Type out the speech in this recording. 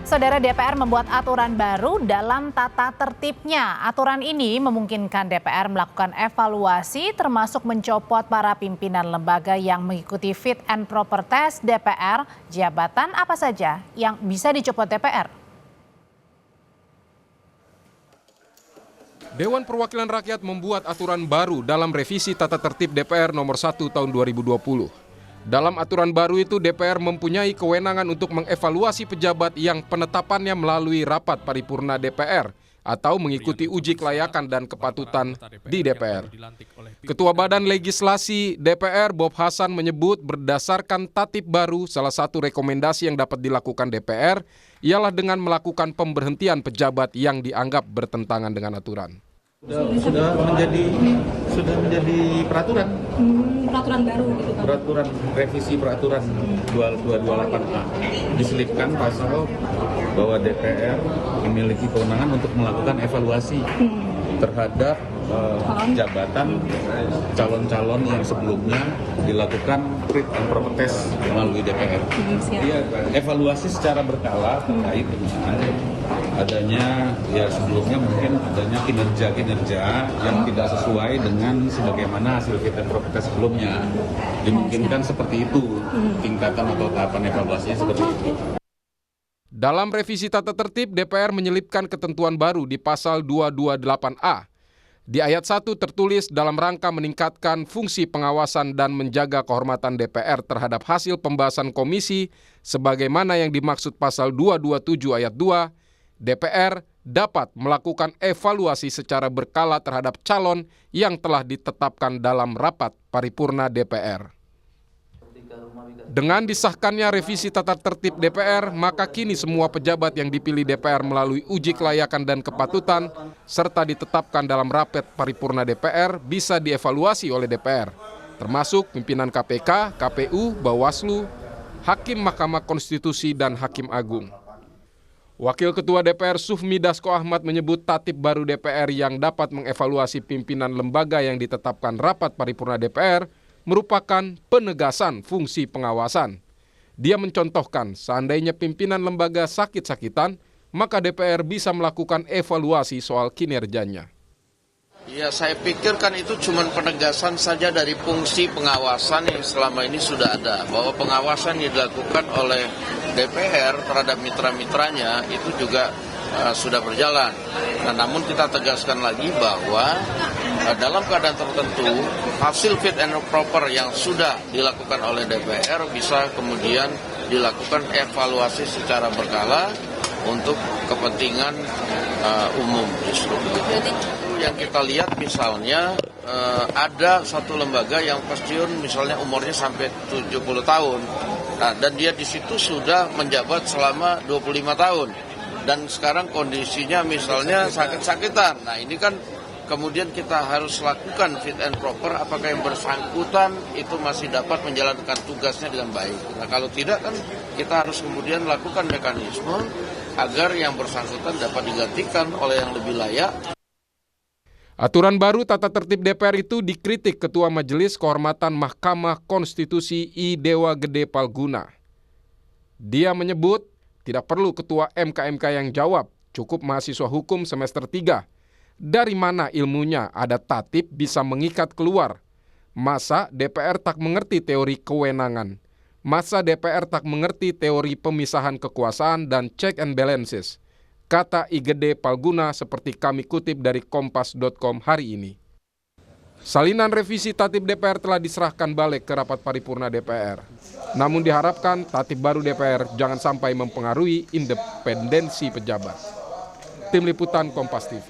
Saudara, DPR membuat aturan baru dalam tata tertibnya. Aturan ini memungkinkan DPR melakukan evaluasi termasuk mencopot para pimpinan lembaga yang mengikuti fit and proper test DPR. Jabatan apa saja yang bisa dicopot DPR? Dewan Perwakilan Rakyat membuat aturan baru dalam revisi tata tertib DPR nomor 1 tahun 2020. Dalam aturan baru itu, DPR mempunyai kewenangan untuk mengevaluasi pejabat yang penetapannya melalui rapat paripurna DPR atau mengikuti uji kelayakan dan kepatutan di DPR. Ketua Badan Legislasi DPR Bob Hasan menyebut berdasarkan tatib baru, salah satu rekomendasi yang dapat dilakukan DPR ialah dengan melakukan pemberhentian pejabat yang dianggap bertentangan dengan aturan. Sudah menjadi peraturan. Peraturan baru gitu kan? Peraturan revisi peraturan 228A diselipkan pasal bahwa DPR memiliki kewenangan untuk melakukan evaluasi terhadap jabatan calon-calon yang sebelumnya dilakukan fit and proper test melalui DPR. Evaluasi secara berkala terkait dengan adanya sebelumnya mungkin adanya kinerja yang tidak sesuai dengan sebagaimana hasil fit and proper test sebelumnya. Dimungkinkan seperti itu tingkatan atau tahapan evaluasinya seperti itu. Dalam revisi tata tertib, DPR menyelipkan ketentuan baru di pasal 228A. Di ayat 1 tertulis dalam rangka meningkatkan fungsi pengawasan dan menjaga kehormatan DPR terhadap hasil pembahasan komisi sebagaimana yang dimaksud pasal 227 ayat 2, DPR dapat melakukan evaluasi secara berkala terhadap calon yang telah ditetapkan dalam rapat paripurna DPR. Dengan disahkannya revisi tata tertib DPR, maka kini semua pejabat yang dipilih DPR melalui uji kelayakan dan kepatutan serta ditetapkan dalam rapat paripurna DPR bisa dievaluasi oleh DPR, termasuk pimpinan KPK, KPU, Bawaslu, Hakim Mahkamah Konstitusi, dan Hakim Agung. Wakil Ketua DPR Sufmi Dasko Ahmad menyebut tatib baru DPR yang dapat mengevaluasi pimpinan lembaga yang ditetapkan rapat paripurna DPR merupakan penegasan fungsi pengawasan. Dia mencontohkan seandainya pimpinan lembaga sakit-sakitan, maka DPR bisa melakukan evaluasi soal kinerjanya. Ya, saya pikir kan itu cuma penegasan saja dari fungsi pengawasan yang selama ini sudah ada. Bahwa pengawasan yang dilakukan oleh DPR terhadap mitra-mitranya itu juga sudah berjalan. Nah, namun kita tegaskan lagi bahwa dalam keadaan tertentu hasil fit and proper yang sudah dilakukan oleh DPR bisa kemudian dilakukan evaluasi secara berkala untuk kepentingan umum. Yang kita lihat misalnya ada satu lembaga yang pensiun misalnya umurnya sampai 70 tahun. Nah, dan dia di situ sudah menjabat selama 25 tahun. Dan sekarang kondisinya misalnya sakit-sakitan. Nah, ini kan kemudian kita harus lakukan fit and proper apakah yang bersangkutan itu masih dapat menjalankan tugasnya dengan baik. Nah, kalau tidak kan kita harus kemudian lakukan mekanisme agar yang bersangkutan dapat digantikan oleh yang lebih layak. Aturan baru tata tertib DPR itu dikritik Ketua Majelis Kehormatan Mahkamah Konstitusi I. Dewa Gede Palguna. Dia menyebut tidak perlu ketua MK-MK yang jawab, cukup mahasiswa hukum semester 3. Dari mana ilmunya ada tatib bisa mengikat keluar? Masa DPR tak mengerti teori kewenangan? Masa DPR tak mengerti teori pemisahan kekuasaan dan check and balances? Kata I. Gede Palguna seperti kami kutip dari kompas.com hari ini. Salinan revisi tatib DPR telah diserahkan balik ke rapat paripurna DPR. Namun diharapkan tatib baru DPR jangan sampai mempengaruhi independensi pejabat. Tim Liputan Kompas TV.